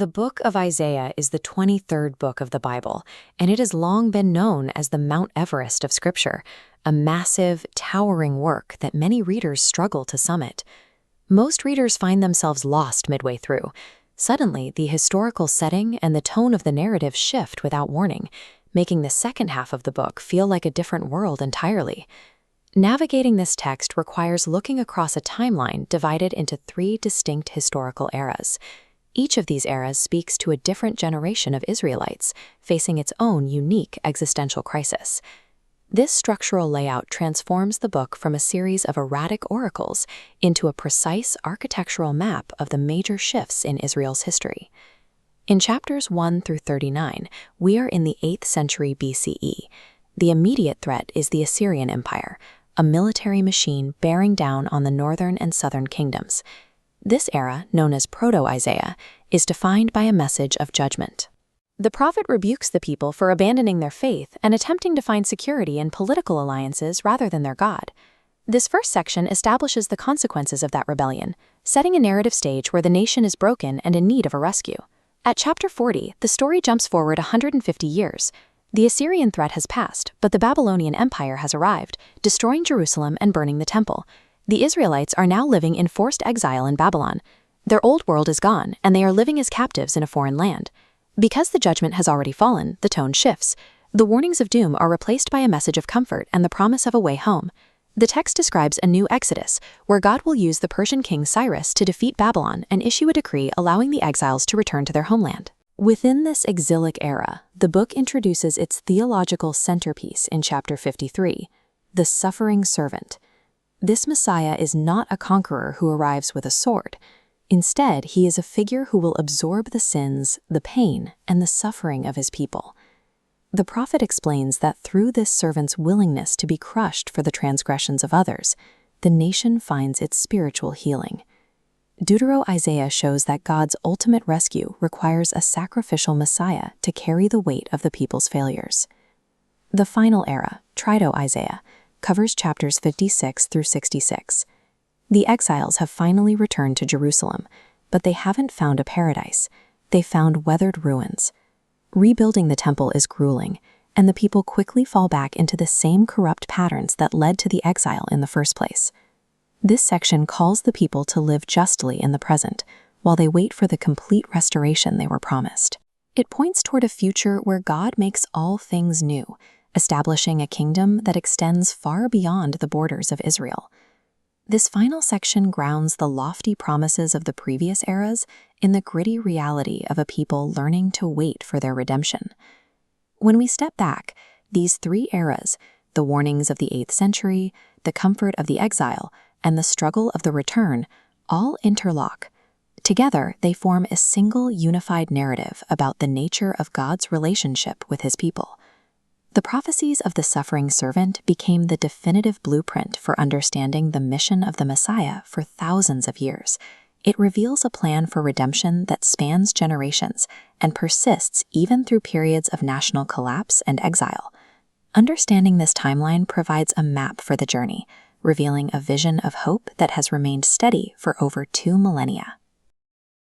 The book of Isaiah is the 23rd book of the Bible, and it has long been known as the Mount Everest of Scripture, a massive, towering work that many readers struggle to summit. Most readers find themselves lost midway through. Suddenly, the historical setting and the tone of the narrative shift without warning, making the second half of the book feel like a different world entirely. Navigating this text requires looking across a timeline divided into 3 distinct historical eras. Each of these eras speaks to a different generation of Israelites, facing its own unique existential crisis. This structural layout transforms the book from a series of erratic oracles into a precise architectural map of the major shifts in Israel's history. In chapters 1 through 39, we are in the 8th century BCE. The immediate threat is the Assyrian Empire, a military machine bearing down on the northern and southern kingdoms. This era, known as Proto-Isaiah, is defined by a message of judgment. The prophet rebukes the people for abandoning their faith and attempting to find security in political alliances rather than their God. This first section establishes the consequences of that rebellion, setting a narrative stage where the nation is broken and in need of a rescue. At chapter 40, the story jumps forward 150 years. The Assyrian threat has passed, but the Babylonian Empire has arrived, destroying Jerusalem and burning the temple. The Israelites are now living in forced exile in Babylon. Their old world is gone, and they are living as captives in a foreign land. Because the judgment has already fallen, the tone shifts. The warnings of doom are replaced by a message of comfort and the promise of a way home. The text describes a new exodus, where God will use the Persian king Cyrus to defeat Babylon and issue a decree allowing the exiles to return to their homeland. Within this exilic era, the book introduces its theological centerpiece in chapter 53, the suffering servant. This Messiah is not a conqueror who arrives with a sword. Instead, he is a figure who will absorb the sins, the pain, and the suffering of his people. The prophet explains that through this servant's willingness to be crushed for the transgressions of others, the nation finds its spiritual healing. Deutero-Isaiah shows that God's ultimate rescue requires a sacrificial Messiah to carry the weight of the people's failures. The final era, Trito-Isaiah, covers chapters 56 through 66. The exiles have finally returned to Jerusalem, but they haven't found a paradise. They found weathered ruins. Rebuilding the temple is grueling, and the people quickly fall back into the same corrupt patterns that led to the exile in the first place. This section calls the people to live justly in the present, while they wait for the complete restoration they were promised. It points toward a future where God makes all things new, establishing a kingdom that extends far beyond the borders of Israel. This final section grounds the lofty promises of the previous eras in the gritty reality of a people learning to wait for their redemption. When we step back, these 3 eras, the warnings of the 8th century, the comfort of the exile, and the struggle of the return, all interlock. Together, they form a single unified narrative about the nature of God's relationship with his people. The prophecies of the suffering servant became the definitive blueprint for understanding the mission of the Messiah for thousands of years. It reveals a plan for redemption that spans generations and persists even through periods of national collapse and exile. Understanding this timeline provides a map for the journey, revealing a vision of hope that has remained steady for over 2 millennia.